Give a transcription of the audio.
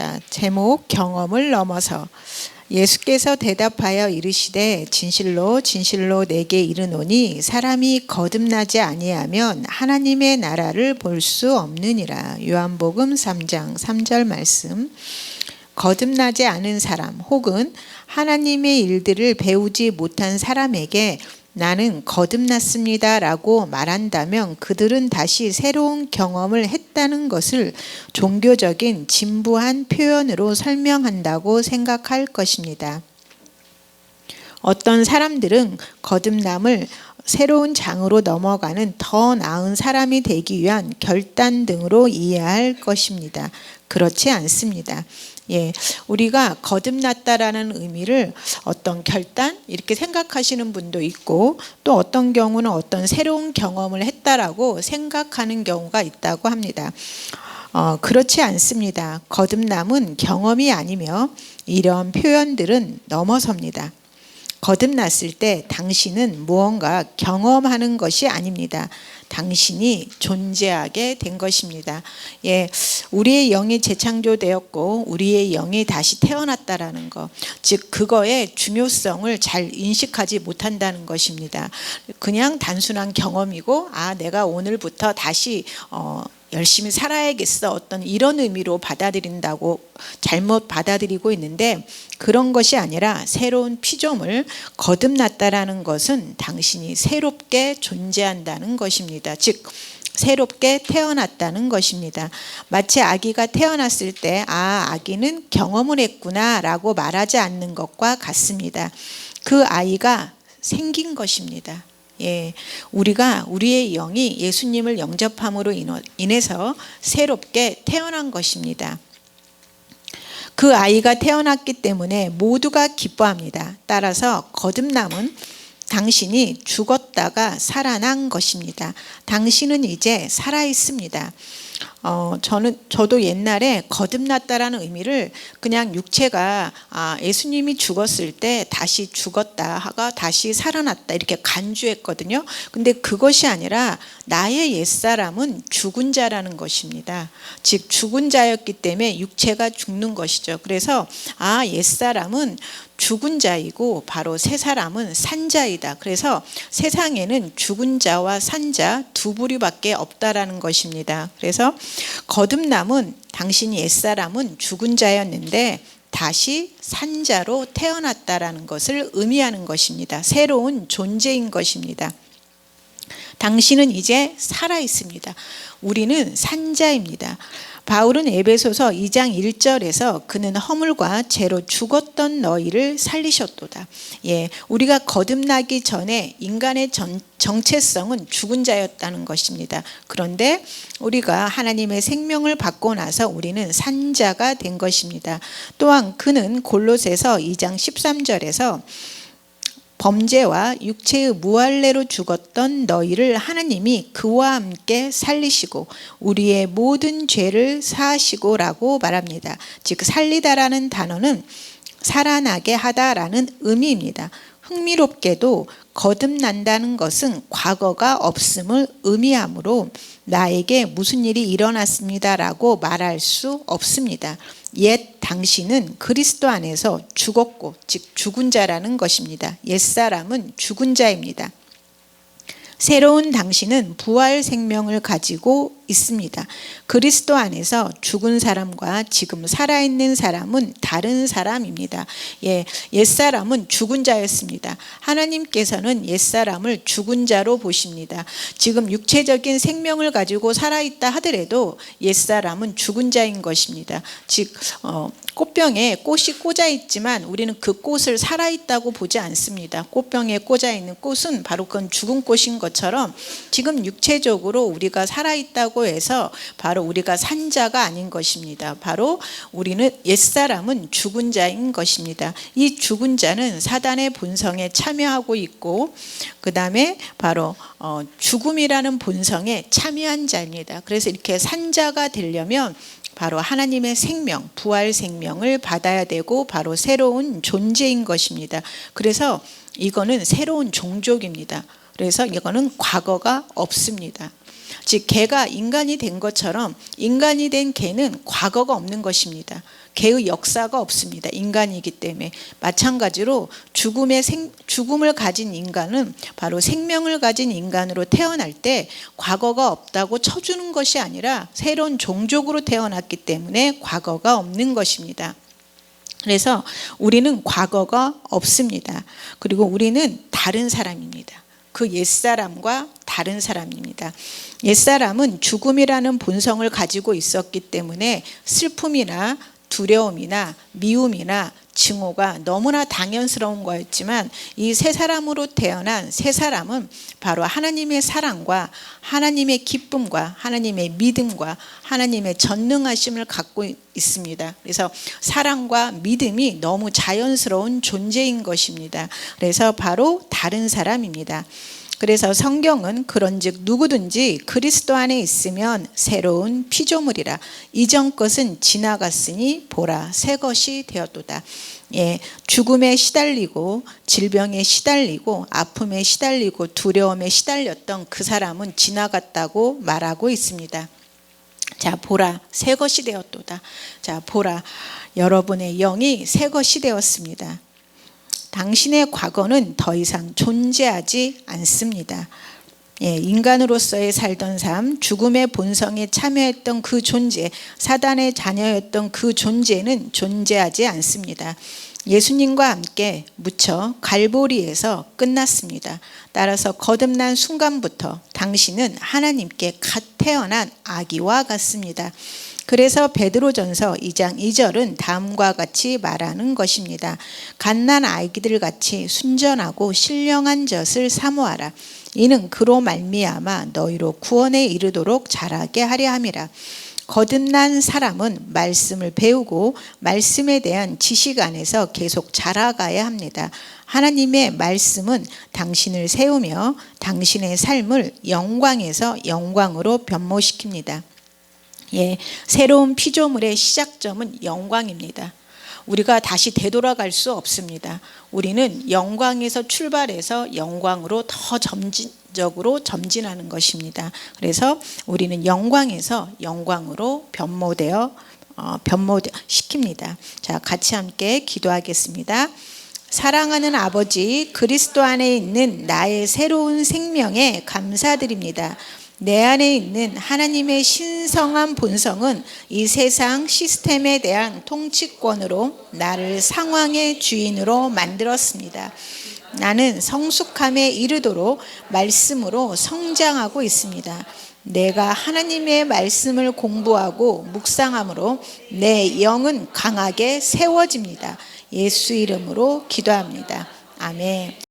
있습니다. 제목 경험을 넘어서. 예수께서 대답하여 이르시되 진실로 진실로 내게 이르노니 사람이 거듭나지 아니하면 하나님의 나라를 볼 수 없느니라. 요한복음 3장 3절 말씀. 거듭나지 않은 사람 혹은 하나님의 일들을 배우지 못한 사람에게 나는 거듭났습니다 라고 말한다면 그들은 다시 새로운 경험을 했다는 것을 종교적인 진부한 표현으로 설명한다고 생각할 것입니다. 어떤 사람들은 거듭남을 새로운 장으로 넘어가는 더 나은 사람이 되기 위한 결단 등으로 이해할 것입니다. 그렇지 않습니다. 우리가 거듭났다라는 의미를 어떤 결단 이렇게 생각하시는 분도 있고 또 어떤 경우는 어떤 새로운 경험을 했다라고 생각하는 경우가 있다고 합니다. 그렇지 않습니다. 거듭남은 경험이 아니며 이런 표현들은 넘어섭니다. 거듭났을 때 당신은 무언가 경험하는 것이 아닙니다. 당신이 존재하게 된 것입니다. 우리의 영이 재창조되었고 우리의 영이 다시 태어났다라는 것, 즉 그거의 중요성을 잘 인식하지 못한다는 것입니다. 그냥 단순한 경험이고 내가 오늘부터 다시 열심히 살아야겠어 어떤 이런 의미로 받아들인다고 잘못 받아들이고 있는데 그런 것이 아니라 새로운 피조물 거듭났다라는 것은 당신이 새롭게 존재한다는 것입니다. 즉 새롭게 태어났다는 것입니다. 마치 아기가 태어났을 때 아기는 경험을 했구나 라고 말하지 않는 것과 같습니다. 그 아이가 생긴 것입니다. 우리가 우리의 영이 예수님을 영접함으로 인해서 새롭게 태어난 것입니다. 그 아이가 태어났기 때문에 모두가 기뻐합니다. 따라서 거듭남은 당신이 죽었다가 살아난 것입니다. 당신은 이제 살아 있습니다. 저도 옛날에 거듭났다라는 의미를 그냥 육체가 예수님이 죽었을 때 다시 죽었다가 다시 살아났다 이렇게 간주했거든요. 근데 그것이 아니라 나의 옛사람은 죽은 자라는 것입니다. 즉 죽은 자였기 때문에 육체가 죽는 것이죠. 그래서 옛사람은 죽은 자이고 바로 새 사람은 산 자이다. 그래서 세상에는 죽은 자와 산 자 두 부류밖에 없다라는 것입니다. 그래서 거듭남은 당신이 옛사람은 죽은 자였는데 다시 산 자로 태어났다라는 것을 의미하는 것입니다. 새로운 존재인 것입니다. 당신은 이제 살아 있습니다. 우리는 산 자입니다. 바울은 에베소서 2장 1절에서 그는 허물과 죄로 죽었던 너희를 살리셨도다. 우리가 거듭나기 전에 인간의 정체성은 죽은 자였다는 것입니다. 그런데 우리가 하나님의 생명을 받고 나서 우리는 산 자가 된 것입니다. 또한 그는 골로새서 2장 13절에서 범죄와 육체의 무할례로 죽었던 너희를 하나님이 그와 함께 살리시고 우리의 모든 죄를 사하시고 라고 말합니다. 즉 살리다라는 단어는 살아나게 하다라는 의미입니다. 흥미롭게도 거듭난다는 것은 과거가 없음을 의미하므로 나에게 무슨 일이 일어났습니다라고 말할 수 없습니다. 옛 당신은 그리스도 안에서 죽었고 즉 죽은 자라는 것입니다. 옛사람은 죽은 자입니다. 새로운 당신은 부활 생명을 가지고 있습니다. 그리스도 안에서 죽은 사람과 지금 살아있는 사람은 다른 사람입니다. 옛사람은 죽은 자였습니다. 하나님께서는 옛사람을 죽은 자로 보십니다. 지금 육체적인 생명을 가지고 살아있다 하더라도 옛사람은 죽은 자인 것입니다. 즉 꽃병에 꽃이 꽂아 있지만 우리는 그 꽃을 살아있다고 보지 않습니다. 꽃병에 꽂아 있는 꽃은 바로 그건 죽은 꽃인 것처럼 지금 육체적으로 우리가 살아있다고 해서 바로 우리가 산 자가 아닌 것입니다. 바로 우리는 옛사람은 죽은 자인 것입니다. 이 죽은 자는 사단의 본성에 참여하고 있고 그 다음에 바로 죽음이라는 본성에 참여한 자입니다. 그래서 이렇게 산 자가 되려면 바로 하나님의 생명, 부활 생명을 받아야 되고 바로 새로운 존재인 것입니다. 그래서 이거는 새로운 종족입니다. 그래서 이거는 과거가 없습니다. 즉 개가 인간이 된 것처럼 인간이 된 개는 과거가 없는 것입니다. 개의 역사가 없습니다. 인간이기 때문에. 마찬가지로 죽음을 가진 인간은 바로 생명을 가진 인간으로 태어날 때 과거가 없다고 쳐주는 것이 아니라 새로운 종족으로 태어났기 때문에 과거가 없는 것입니다. 그래서 우리는 과거가 없습니다. 그리고 우리는 다른 사람입니다. 그 옛사람과 다른 사람입니다. 옛사람은 죽음이라는 본성을 가지고 있었기 때문에 슬픔이나 두려움이나 미움이나 증오가 너무나 당연스러운 거였지만 이 새 사람으로 태어난 새 사람은 바로 하나님의 사랑과 하나님의 기쁨과 하나님의 믿음과 하나님의 전능하심을 갖고 있습니다. 그래서 사랑과 믿음이 너무 자연스러운 존재인 것입니다. 그래서 바로 다른 사람입니다. 그래서 성경은 그런즉 누구든지 그리스도 안에 있으면 새로운 피조물이라. 이전 것은 지나갔으니 보라 새 것이 되었도다. 죽음에 시달리고 질병에 시달리고 아픔에 시달리고 두려움에 시달렸던 그 사람은 지나갔다고 말하고 있습니다. 자, 보라 새 것이 되었도다. 자, 보라 여러분의 영이 새 것이 되었습니다. 당신의 과거는 더 이상 존재하지 않습니다. 인간으로서의 살던 삶, 죽음의 본성에 참여했던 그 존재, 사단의 자녀였던 그 존재는 존재하지 않습니다. 예수님과 함께 묻혀 갈보리에서 끝났습니다. 따라서 거듭난 순간부터 당신은 하나님께 갓 태어난 아기와 같습니다. 그래서 베드로전서 2장 2절은 다음과 같이 말하는 것입니다. 갓난 아기들 같이 순전하고 신령한 젖을 사모하라. 이는 그로 말미암아 너희로 구원에 이르도록 자라게 하려 함이라. 거듭난 사람은 말씀을 배우고 말씀에 대한 지식 안에서 계속 자라가야 합니다. 하나님의 말씀은 당신을 세우며 당신의 삶을 영광에서 영광으로 변모시킵니다. 새로운 피조물의 시작점은 영광입니다. 우리가 다시 되돌아갈 수 없습니다. 우리는 영광에서 출발해서 영광으로 더 점진적으로 점진하는 것입니다. 그래서 우리는 영광에서 영광으로 변모시킵니다. 자, 같이 함께 기도하겠습니다. 사랑하는 아버지, 그리스도 안에 있는 나의 새로운 생명에 감사드립니다. 내 안에 있는 하나님의 신성한 본성은 이 세상 시스템에 대한 통치권으로 나를 상황의 주인으로 만들었습니다. 나는 성숙함에 이르도록 말씀으로 성장하고 있습니다. 내가 하나님의 말씀을 공부하고 묵상함으로 내 영은 강하게 세워집니다. 예수 이름으로 기도합니다. 아멘.